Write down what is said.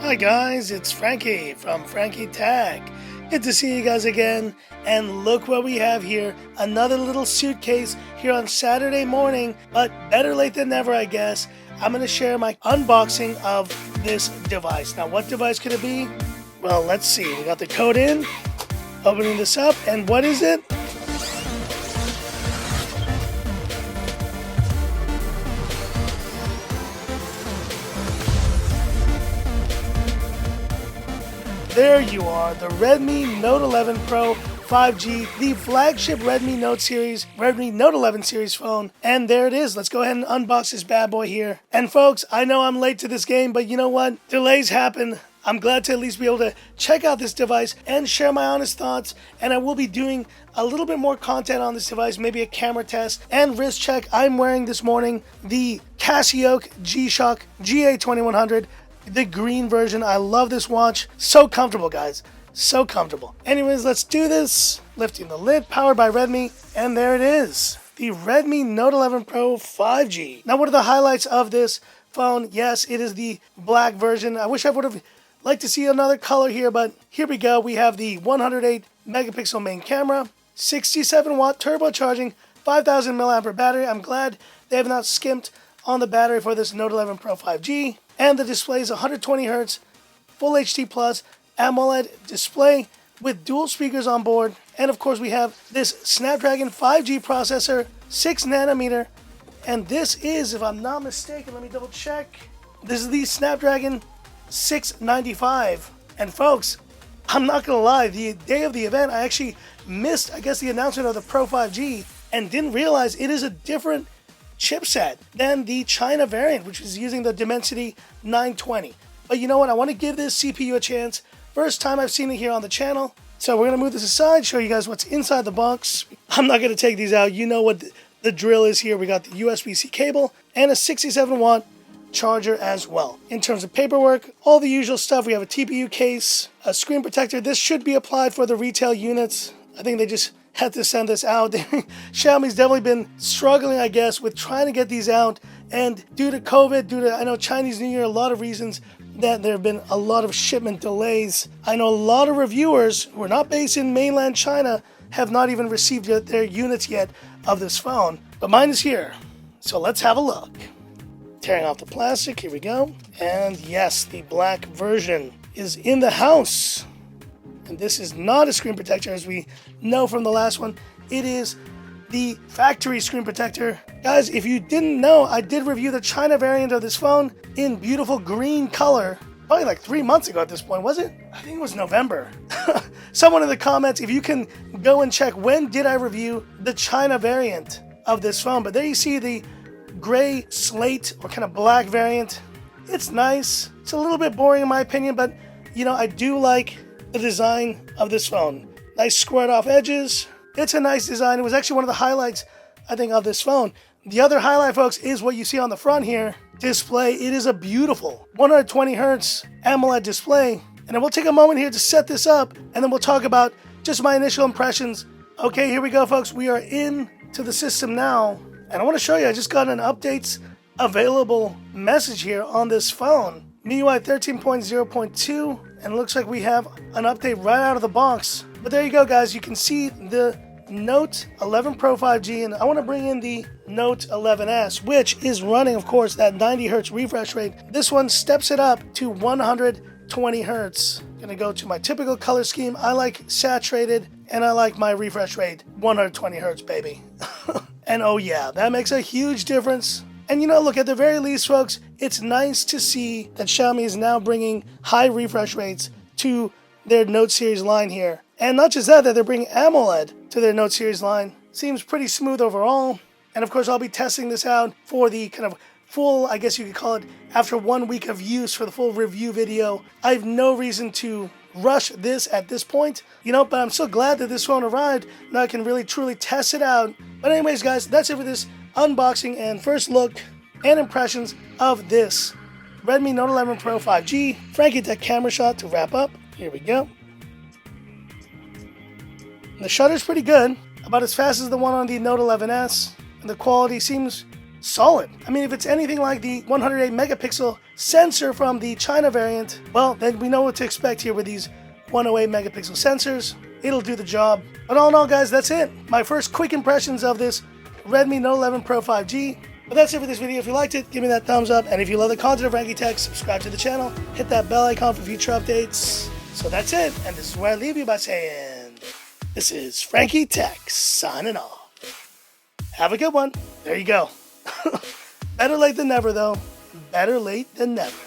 Hi guys, it's Frankie from Frankie Tech. Good to see you guys again, and look what we have here. Another little suitcase here on Saturday morning, but better late than never, I guess. I'm going to share my unboxing of this device. Now, what device could it be? Well, let's see. We got the code in, opening this up, and what is it? There you are, the Redmi Note 11 Pro 5G, the flagship Redmi Note 11 series phone. And there it is. Let's go ahead and unbox this bad boy here. And folks, I know I'm late to this game, but you know what? Delays happen. I'm glad to at least be able to check out this device and share my honest thoughts. And I will be doing a little bit more content on this device, maybe a camera test and wrist check. I'm wearing this morning the Casio G-Shock GA2100. The green version. I love this watch. So comfortable, guys. So comfortable. Anyways, let's do this. Lifting the lid, powered by Redmi. And there it is. The Redmi Note 11 Pro 5G. Now, what are the highlights of this phone? Yes, it is the black version. I wish I would have liked to see another color here, but here we go. We have the 108 megapixel main camera, 67 watt turbocharging, 5000 milliampere battery. I'm glad they have not skimped on the battery for this Note 11 Pro 5G. And the display is 120 Hz, Full HD Plus AMOLED display with dual speakers on board. And of course we have this Snapdragon 5G processor, 6 nanometer. And this is, if I'm not mistaken, let me double check. This is the Snapdragon 695. And folks, I'm not gonna lie, the day of the event I actually missed, I guess, the announcement of the Pro 5G and didn't realize it is a different chipset than the China variant, which is using the Dimensity 920. But you know what? I want to give this CPU a chance. First time I've seen it here on the channel. So we're going to move this aside, show you guys what's inside the box. I'm not going to take these out. You know what the drill is here. We got the USB-C cable and a 67 watt charger as well. In terms of paperwork, all the usual stuff. We have a TPU case, a screen protector. This should be applied for the retail units. I think they just had to send this out. Xiaomi's definitely been struggling, I guess, with trying to get these out. And due to COVID, I know Chinese New Year, a lot of reasons that there have been a lot of shipment delays. I know a lot of reviewers who are not based in mainland China have not even received their units yet of this phone. But mine is here. So let's have a look. Tearing off the plastic, here we go. And yes, the black version is in the house. And this is not a screen protector, as we know from the last one. It is the factory screen protector. Guys, if you didn't know, I did review the China variant of this phone in beautiful green color. Probably like 3 months ago at this point, was it? I think it was November. Someone in the comments, if you can go and check, when did I review the China variant of this phone? But there you see the gray slate or kind of black variant. It's nice. It's a little bit boring in my opinion, but you know, I do like the design of this phone. Nice squared off edges. It's a nice design. It was actually one of the highlights, I think, of this phone. The other highlight, folks, is what you see on the front here. Display. It is a beautiful 120 Hz AMOLED display. And we'll take a moment here to set this up, and then we'll talk about just my initial impressions. Okay, here we go, folks. We are into the system now. And I want to show you, I just got an updates available message here on this phone. MIUI 13.0.2. And it looks like we have an update right out of the box. But there you go, guys. You can see the Note 11 Pro 5G. And I want to bring in the Note 11S, which is running, of course, that 90 Hz refresh rate. This one steps it up to 120 Hz. Going to go to my typical color scheme. I like saturated, and I like my refresh rate 120 Hz, baby. And oh yeah, that makes a huge difference. And you know, look, at the very least, folks, it's nice to see that Xiaomi is now bringing high refresh rates to their Note series line here. And not just that they're bringing AMOLED to their Note series line. Seems pretty smooth overall. And of course, I'll be testing this out for the kind of full, I guess you could call it, after 1 week of use for the full review video. I have no reason to rush this at this point, you know, but I'm so glad that this phone arrived. Now I can really truly test it out. But anyways, guys, that's it for this unboxing and first look and impressions of this Redmi Note 11 Pro 5G. Frankie Tech camera shot to wrap up. Here we go. And the shutter's pretty good, about as fast as the one on the Note 11S, and the quality seems solid. I mean, if it's anything like the 108 megapixel sensor from the China variant, well, then we know what to expect here with these 108 megapixel sensors. It'll do the job. But all in all, guys, that's it. My first quick impressions of this Redmi Note 11 Pro 5G. But that's it for this video. If you liked it, give me that thumbs up. And if you love the content of Frankie Tech, subscribe to the channel. Hit that bell icon for future updates. So that's it. And this is where I leave you by saying, this is Frankie Tech signing off. Have a good one. There you go. Better late than never, though. Better late than never.